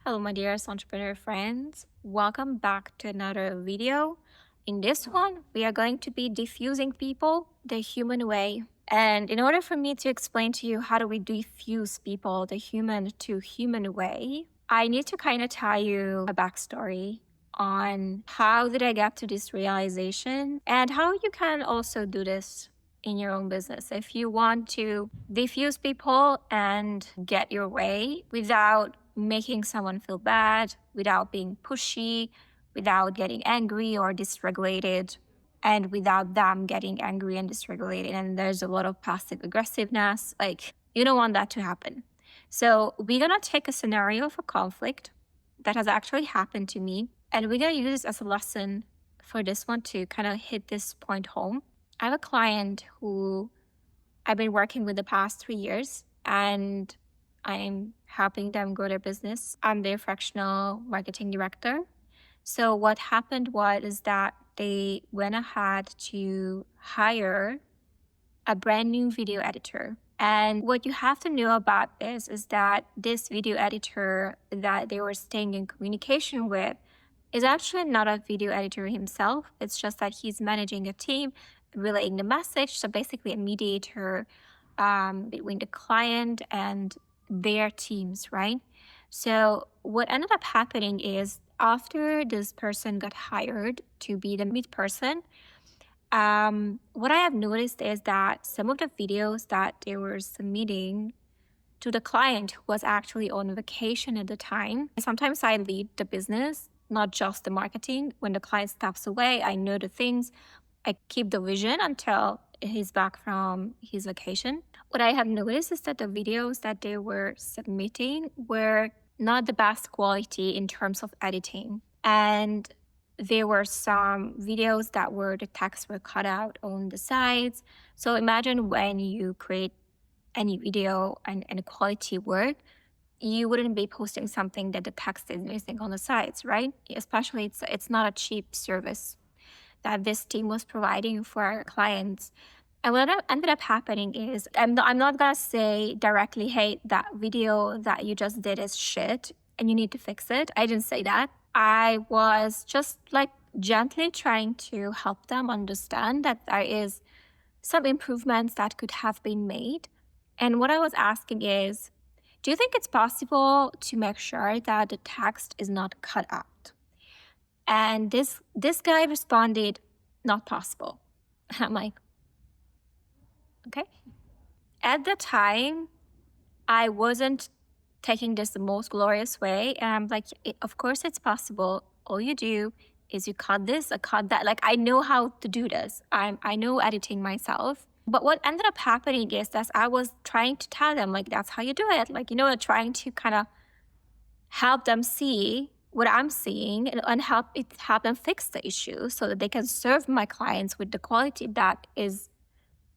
Hello, my dearest entrepreneur friends. Welcome back to another video. In this one, we are going to be diffusing people the human way. And in order for me to explain to you how do we diffuse people the human to human way, I need to kind of tell you a backstory on how did I get to this realization and how you can also do this in your own business. If you want to diffuse people and get your way without making someone feel bad, without being pushy, without getting angry or dysregulated, and without them getting angry and dysregulated. And there's a lot of passive aggressiveness. Like, you don't want that to happen. So we're going to take a scenario of a conflict that has actually happened to me, and we're going to use this as a lesson for this one to kind of hit this point home. I have a client who I've been working with the past 3 years, and I'm helping them grow their business. I'm their fractional marketing director. So what happened is that they went ahead to hire a brand new video editor. And what you have to know about this is that this video editor that they were staying in communication with is actually not a video editor himself. It's just that he's managing a team, relaying the message. So basically a mediator between the client and their teams, right? So what ended up happening is after this person got hired to be the mid person, what I have noticed is that some of the videos that they were submitting to the client who was actually on vacation at the time. Sometimes I lead the business, not just the marketing. When the client steps away, I know the things. I keep the vision until he's back from his vacation. What I have noticed is that the videos that they were submitting were not the best quality in terms of editing. And there were some videos that the text were cut out on the sides. So imagine when you create any video and quality work, you wouldn't be posting something that the text is missing on the sides, right? Especially it's not a cheap service that this team was providing for our clients. And what ended up happening is, I'm not gonna say directly, hey, that video that you just did is shit and you need to fix it. I didn't say that. I was just like gently trying to help them understand that there is some improvements that could have been made. And what I was asking is, do you think it's possible to make sure that the text is not cut out? And this guy responded, not possible. I'm like, okay. At the time, I wasn't taking this the most glorious way. And I'm like, of course it's possible. All you do is you cut this, I cut that. Like, I know how to do this. I know editing myself. But what ended up happening is that I was trying to tell them, like, that's how you do it. Like, trying to kind of help them see what I'm seeing and help them fix the issue so that they can serve my clients with the quality that is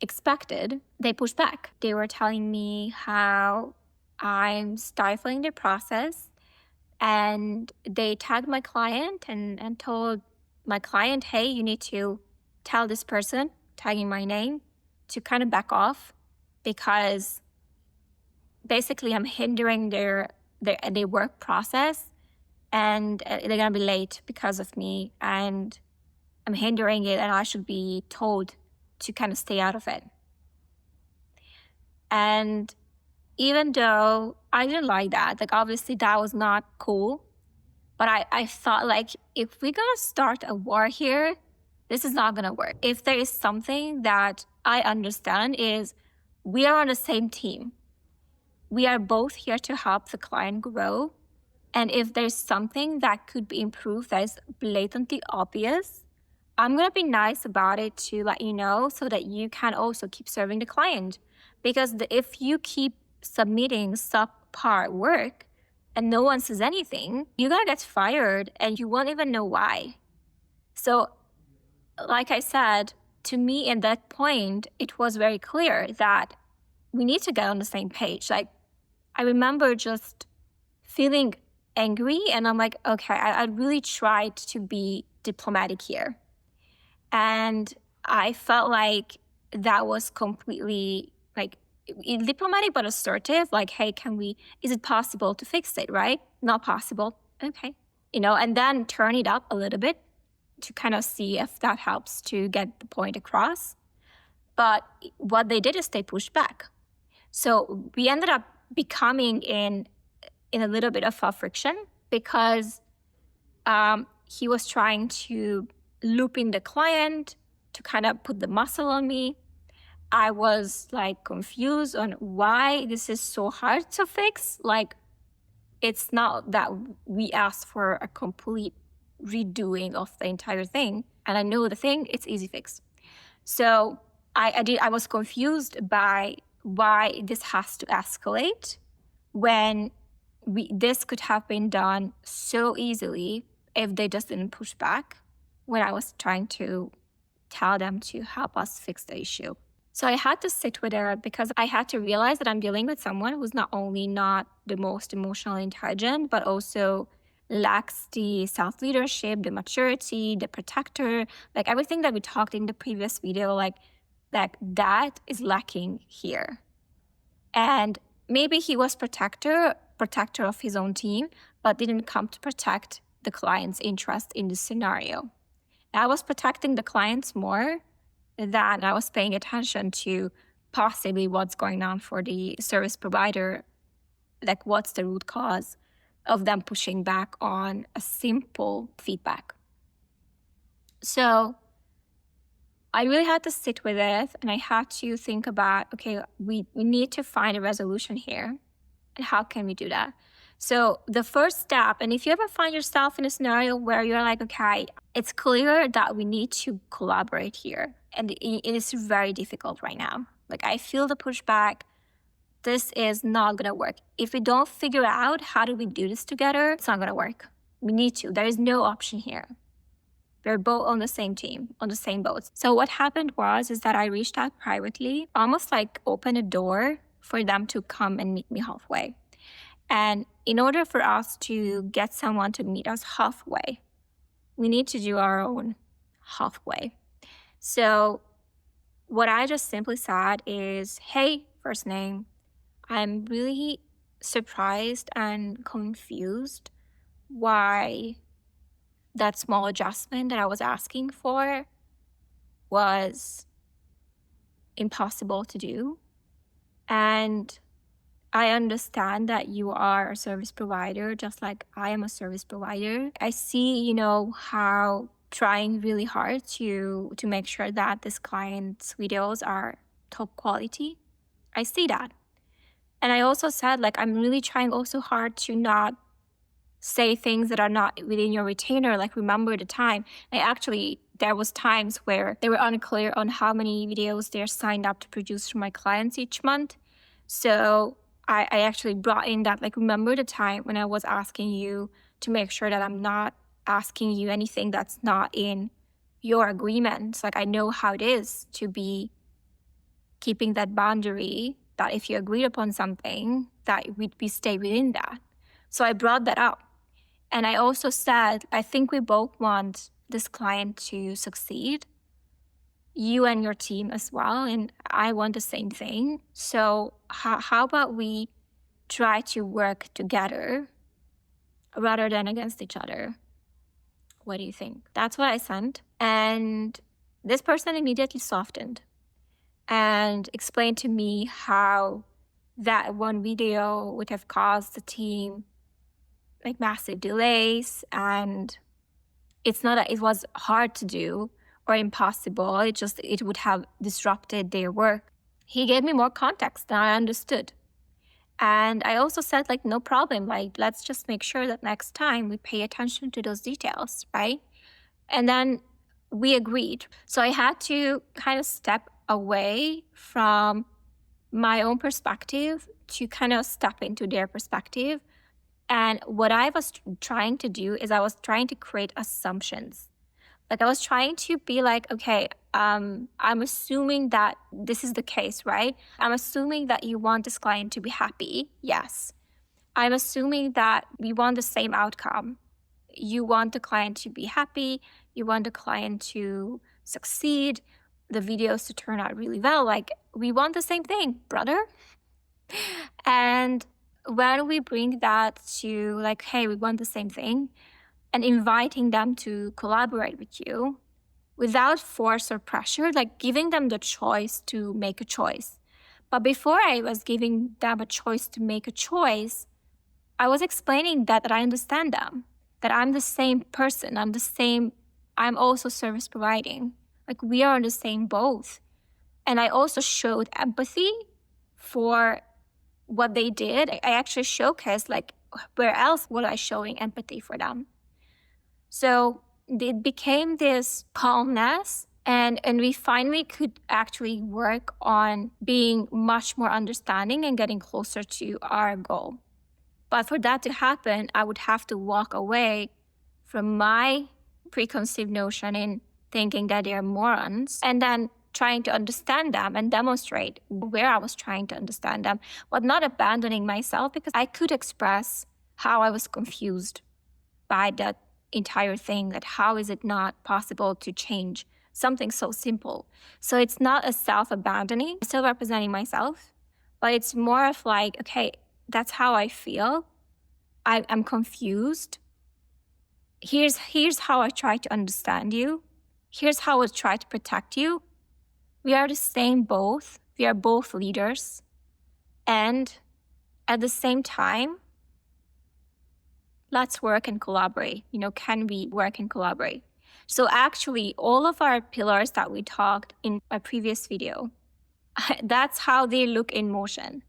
expected. They pushed back. They were telling me how I'm stifling the process, and they tagged my client and told my client, hey, you need to tell this person, tagging my name, to kind of back off because basically I'm hindering their work process, and they're gonna be late because of me, and I'm hindering it, and I should be told to kind of stay out of it. And even though I didn't like that, like obviously that was not cool, but I thought, like, if we're gonna start a war here, this is not gonna work. If there is something that I understand is we are on the same team. We are both here to help the client grow. And if there's something that could be improved that is blatantly obvious, I'm going to be nice about it to let you know so that you can also keep serving the client. Because if you keep submitting subpar work and no one says anything, you're going to get fired and you won't even know why. So, like I said, to me at that point, it was very clear that we need to get on the same page. Like, I remember just feeling angry, and I'm like, okay, I really tried to be diplomatic here. And I felt like that was completely like diplomatic but assertive, like, hey, is it possible to fix it, right? not possible. Okay. And then turn it up a little bit to kind of see if that helps to get the point across. But what they did is they pushed back. So we ended up becoming in a little bit of a friction because he was trying to loop in the client to kind of put the muscle on me. I was like confused on why this is so hard to fix. Like, it's not that we asked for a complete redoing of the entire thing. And I know the thing, it's easy fix. So I was confused by why this has to escalate when this could have been done so easily if they just didn't push back when I was trying to tell them to help us fix the issue. So I had to sit with it because I had to realize that I'm dealing with someone who's not only not the most emotionally intelligent, but also lacks the self-leadership, the maturity, the protector, like everything that we talked in the previous video, like that is lacking here. And maybe he was protector of his own team, but didn't come to protect the client's interest in this scenario. I was protecting the clients more than I was paying attention to possibly what's going on for the service provider, like what's the root cause of them pushing back on a simple feedback. So I really had to sit with it, and I had to think about, okay, we need to find a resolution here, and how can we do that? So the first step, and if you ever find yourself in a scenario where you're like, okay, it's clear that we need to collaborate here, and it is very difficult right now. Like, I feel the pushback. This is not gonna work. If we don't figure out how do we do this together, it's not gonna work. We need to. There is no option here. We're both on the same team, on the same boat. So what happened is that I reached out privately, almost like open a door for them to come and meet me halfway. And in order for us to get someone to meet us halfway, we need to do our own halfway. So what I just simply said is, hey, first name, I'm really surprised and confused why that small adjustment that I was asking for was impossible to do. And I understand that you are a service provider, just like I am a service provider. I see, how trying really hard to make sure that this client's videos are top quality. I see that. And I also said, like, I'm really trying also hard to not say things that are not within your retainer, like remember the time. There was times where they were unclear on how many videos they're signed up to produce for my clients each month. So I actually brought in that, like, remember the time when I was asking you to make sure that I'm not asking you anything that's not in your agreement. Like, I know how it is to be keeping that boundary, that if you agreed upon something, that we stay within that. So I brought that up. And I also said, I think we both want this client to succeed, you and your team as well, and I want the same thing. So how about we try to work together rather than against each other? What do you think? That's what I sent. And this person immediately softened and explained to me how that one video would have caused the team like massive delays, and it's not that it was hard to do or impossible, it would have disrupted their work. He gave me more context than I understood. And I also said, like, no problem, like, let's just make sure that next time we pay attention to those details, right? And then we agreed. So I had to kind of step away from my own perspective to kind of step into their perspective. And what I was trying to do is I was trying to create assumptions. Like, I was trying to be like, okay, I'm assuming that this is the case, right? I'm assuming that you want this client to be happy. Yes. I'm assuming that we want the same outcome. You want the client to be happy. You want the client to succeed, the videos to turn out really well. Like, we want the same thing, brother. And when we bring that to like, hey, we want the same thing, and inviting them to collaborate with you without force or pressure, like giving them the choice to make a choice. But before I was giving them a choice to make a choice, I was explaining that I understand them, that I'm the same person, I'm also service providing. Like we are on the same boat. And I also showed empathy for what they did. I actually showcased like, where else was I showing empathy for them? So it became this calmness, and we finally could actually work on being much more understanding and getting closer to our goal. But for that to happen, I would have to walk away from my preconceived notion in thinking that they're morons, and then trying to understand them and demonstrate where I was trying to understand them, but not abandoning myself, because I could express how I was confused by that entire thing, that how is it not possible to change something so simple. So it's not a self-abandoning, I'm still representing myself, but it's more of like, okay, that's how I feel. I'm confused. Here's how I try to understand you. Here's how I try to protect you. We are the same both. We are both leaders. And at the same time, let's work and collaborate. Can we work and collaborate? So actually, all of our pillars that we talked in a previous video, that's how they look in motion.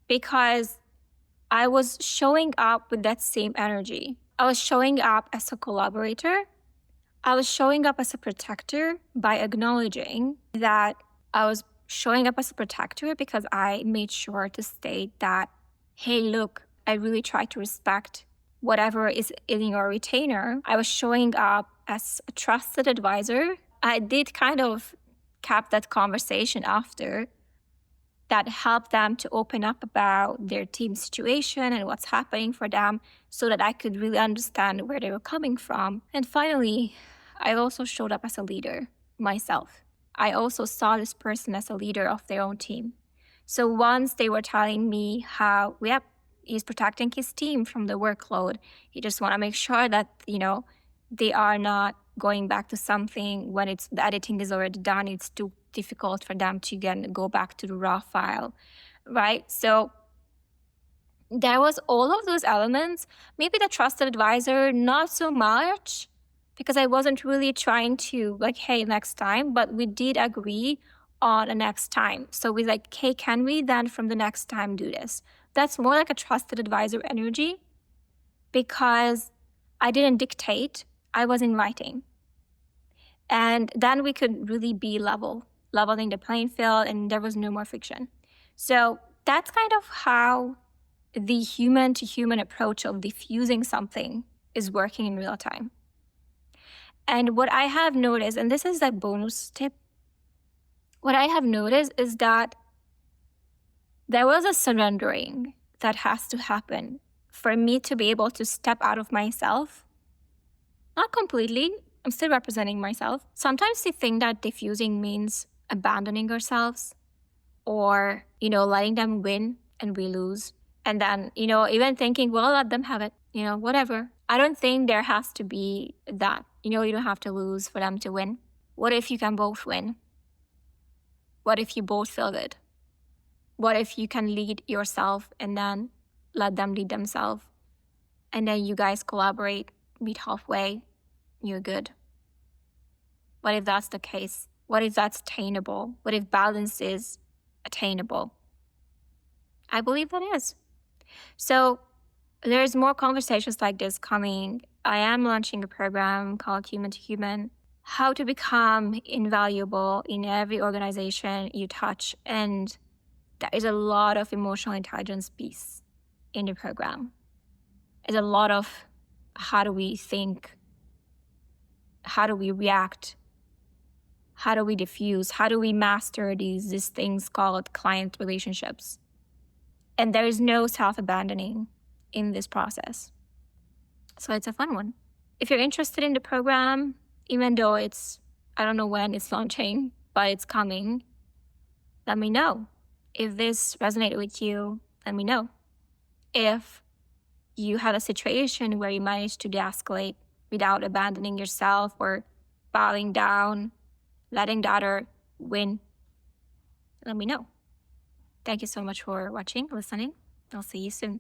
Because I was showing up with that same energy. I was showing up as a collaborator. I was showing up as a protector by acknowledging that I was showing up as a protector, because I made sure to state that, hey, look, I really try to respect whatever is in your retainer. I was showing up as a trusted advisor. I did kind of cap that conversation after, that helped them to open up about their team situation and what's happening for them, so that I could really understand where they were coming from. And finally, I also showed up as a leader myself. I also saw this person as a leader of their own team. So once they were telling me how, yep, he's protecting his team from the workload, he just want to make sure that, they are not going back to something when the editing is already done. It's too difficult for them to again go back to the raw file, right? So there was all of those elements. Maybe the trusted advisor, not so much, because I wasn't really trying to like, hey, next time, but we did agree on a next time. So we like, hey, can we then from the next time do this? That's more like a trusted advisor energy, because I didn't dictate, I was inviting. And then we could really be leveling the playing field, and there was no more friction. So that's kind of how the human-to-human approach of diffusing something is working in real time. And what I have noticed, and this is a bonus tip, what I have noticed is that there was a surrendering that has to happen for me to be able to step out of myself. Not completely, I'm still representing myself. Sometimes we think that diffusing means abandoning ourselves, or, letting them win and we lose. And then, even thinking, well, let them have it, whatever. I don't think there has to be that. You don't have to lose for them to win. What if you can both win? What if you both feel good? What if you can lead yourself and then let them lead themselves? And then you guys collaborate, meet halfway, you're good. What if that's the case? What if that's attainable? What if balance is attainable? I believe that is. So there's more conversations like this coming. I am launching a program called Human to Human, how to become invaluable in every organization you touch. And there is a lot of emotional intelligence piece in the program. There's a lot of how do we think, how do we react, how do we diffuse, how do we master these things called client relationships. And there is no self-abandoning in this process. So it's a fun one. If you're interested in the program, even though I don't know when it's launching, but it's coming, let me know. If this resonated with you, let me know. If you had a situation where you managed to de-escalate without abandoning yourself or bowing down, letting the other win, let me know. Thank you so much for watching, listening. I'll see you soon.